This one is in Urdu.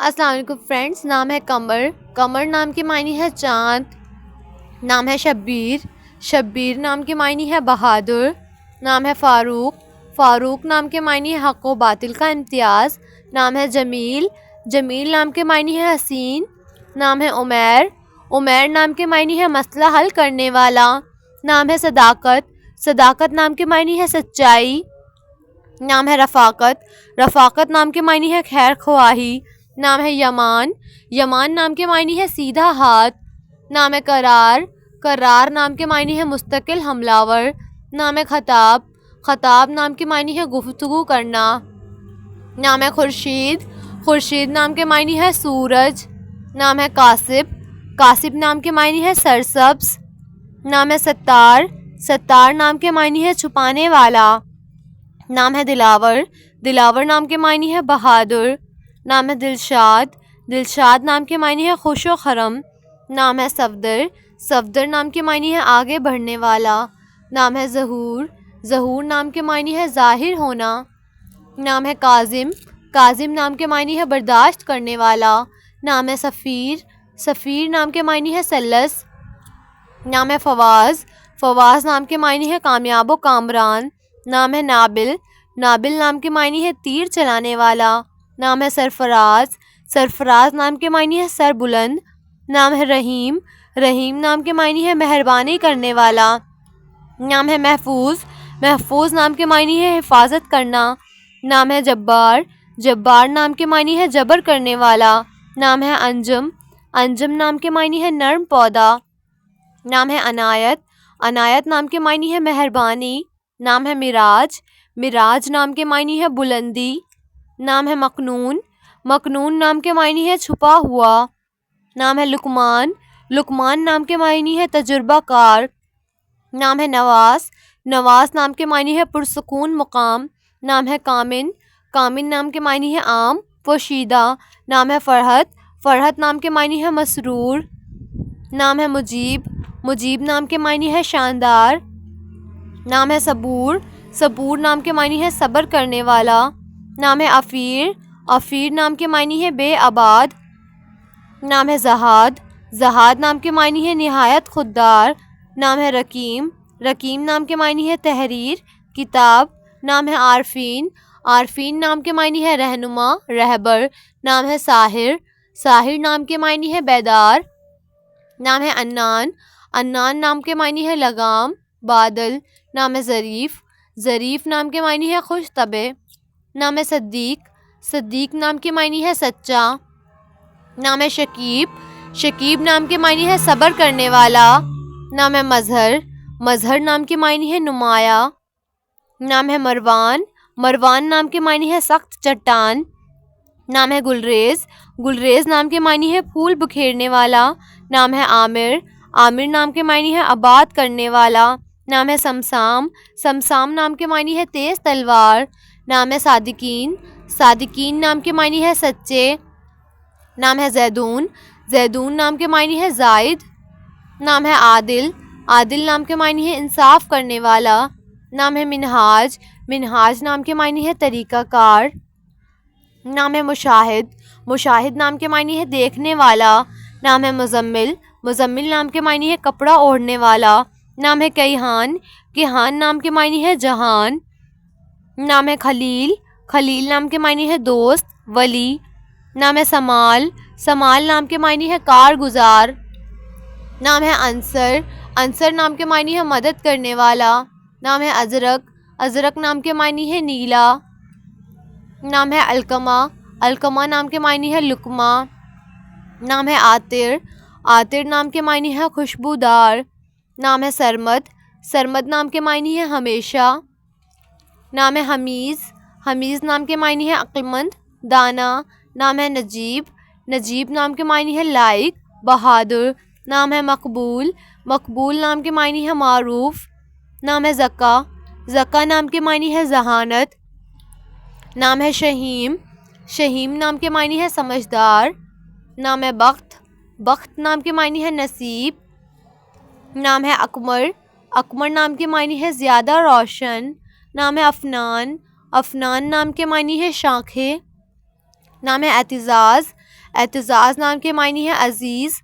السلام علیکم فرینڈس، نام ہے قمر۔ قمر نام کے معنی ہے چاند۔ نام ہے شبیر۔ شبیر نام کے معنی ہے بہادر۔ نام ہے فاروق۔ فاروق نام کے معنی ہے حق و باطل کا امتیاز۔ نام ہے جمیل۔ جمیل نام کے معنی ہے حسین۔ نام ہے عمیر۔ عمیر نام کے معنی ہے مسئلہ حل کرنے والا۔ نام ہے صداقت۔ صداقت نام کے معنی ہے سچائی۔ نام ہے رفاقت۔ رفاقت نام کے معنی ہے خیر خواہی۔ نام ہے یمان۔ یمان نام کے معنی ہے سیدھا ہاتھ۔ نام ہے قرار۔ قرار نام کے معنی ہے مستقل حملہ ور۔ نام ہے خطاب۔ خطاب نام کے معنی ہے گفتگو کرنا۔ نام ہے خورشید۔ خورشید نام کے معنی ہے سورج۔ نام ہے کاسب۔ کاسب نام کے معنی ہے سرسبز۔ نام ہے ستار۔ ستار نام کے معنی ہے چھپانے والا۔ نام ہے دلاور۔ دلاور نام کے معنی ہے بہادر۔ نام ہے دلشاد۔ دلشاد نام کے معنی ہے خوش و خرم۔ نام ہے صفدر۔ صفدر نام کے معنی ہے آگے بڑھنے والا۔ نام ہے ظہور۔ ظہور نام کے معنی ہے ظاہر ہونا۔ نام ہے کاظم۔ کاظم نام کے معنی ہے برداشت کرنے والا۔ نام ہے سفیر۔ سفیر نام کے معنی ہے سلس۔ نام ہے فواز۔ فواز نام کے معنی ہے کامیاب و کامران۔ نام ہے نابل۔ نابل نام کے معنی ہے تیر چلانے والا۔ نام ہے سرفراز۔ سرفراز نام کے معنی ہے سر بلند۔ نام ہے رحیم۔ رحیم نام کے معنی ہے مہربانی کرنے والا۔ نام ہے محفوظ۔ محفوظ نام کے معنی ہے حفاظت کرنا۔ نام ہے جبار۔ جبار نام کے معنی ہے جبر کرنے والا۔ نام ہے انجم۔ انجم نام کے معنی ہے نرم پودا۔ نام ہے عنایت۔ عنایت نام کے معنی ہے مہربانی۔ نام ہے معراج۔ معراج نام کے معنی ہے بلندی۔ نام ہے مکنون۔ مکنون نام کے معنی ہے چھپا ہوا۔ نام ہے لقمان۔ لقمان نام کے معنی ہے تجربہ کار۔ نام ہے نواس۔ نواس نام کے معنی ہے پرسکون مقام۔ نام ہے کامن۔ کامن نام کے معنی ہے عام پوشیدہ۔ نام ہے فرحت۔ فرحت نام کے معنی ہے مسرور۔ نام ہے مجیب۔ مجیب نام کے معنی ہے شاندار۔ نام ہے صبور۔ صبور نام کے معنی ہے صبر کرنے والا۔ نام ہے عفیر۔ عفیر نام کے معنی ہے بے آباد۔ نام ہے زہاد۔ زہاد نام کے معنی ہے نہایت خوددار۔ نام ہے رقیم۔ رقیم نام کے معنی ہے تحریر کتاب۔ نام ہے عارفین۔ عارفین نام کے معنی ہے رہنما رہبر۔ نام ہے ساحر۔ ساحر نام کے معنی ہے بیدار۔ نام ہے عنان۔ عنان نام کے معنی ہے لگام بادل۔ نام ہے ظریف۔ ظریف نام کے معنی ہے خوش طبع۔ نام ہے صدیق۔ صدیق نام کے معنی ہے سچا۔ نام ہے شکیب۔ شکیب نام کے معنی ہے صبر کرنے والا۔ نام ہے مظہر۔ مظہر نام کے معنی ہے نمایاں۔ نام ہے مروان۔ مروان نام کے معنی ہے سخت چٹان۔ نام ہے گلریز۔ گلریز نام کے معنی ہے پھول بکھیرنے والا۔ نام ہے عامر۔ عامر نام کے معنی ہے آباد کرنے والا۔ نام ہے سمسام۔ سمسام نام کے معنی ہے تیز تلوار۔ نام ہے صادقین۔ صادقین نام کے معنی ہے سچے۔ نام ہے زیدون۔ زیدون نام کے معنی ہے زائد۔ نام ہے عادل۔ عادل نام کے معنی ہے انصاف کرنے والا۔ نام ہے منہاج۔ منہاج نام کے معنی ہے طریقہ کار۔ نام ہے مشاہد۔ مشاہد نام کے معنی ہے دیکھنے والا۔ نام ہے مزمل۔ مزمل نام کے معنی ہے کپڑا اوڑھنے والا۔ نام ہے کیہان۔ کیہان نام کے معنی ہے جہان۔ نام ہے خلیل۔ خلیل نام کے معنی ہے دوست ولی۔ نام ہے سمال۔ سمال نام کے معنی ہے کارگزار۔ نام ہے انصر۔ انصر نام کے معنی ہے مدد کرنے والا۔ نام ہے ازرق۔ ازرق نام کے معنی ہے نیلا۔ نام ہے علقمہ۔ علقمہ نام کے معنی ہے لقمہ۔ نام ہے عاطر۔ عاطر نام کے معنی ہے خوشبودار۔ نام ہے سرمد۔ سرمد نام کے معنی ہے ہمیشہ۔ نام ہے حمیز۔ حمیز نام کے معنی ہے عقلمند دانا۔ نام ہے نجیب۔ نجیب نام کے معنی ہے لائق بہادر۔ نام ہے مقبول۔ مقبول نام کے معنی ہے معروف۔ نام ہے زکا۔ زکا نام کے معنی ہے ذہانت۔ نام ہے شہیم۔ شہیم نام کے معنی ہے سمجھدار۔ نام ہے بخت۔ بخت نام کے معنی ہے نصیب۔ نام ہے اقمر۔ اقمر نام کے معنی ہے زیادہ روشن۔ نام ہے افنان۔ افنان نام کے معنی ہے شاخیں۔ نام ہے اعتزاز۔ اعتزاز نام کے معنی ہے عزیز،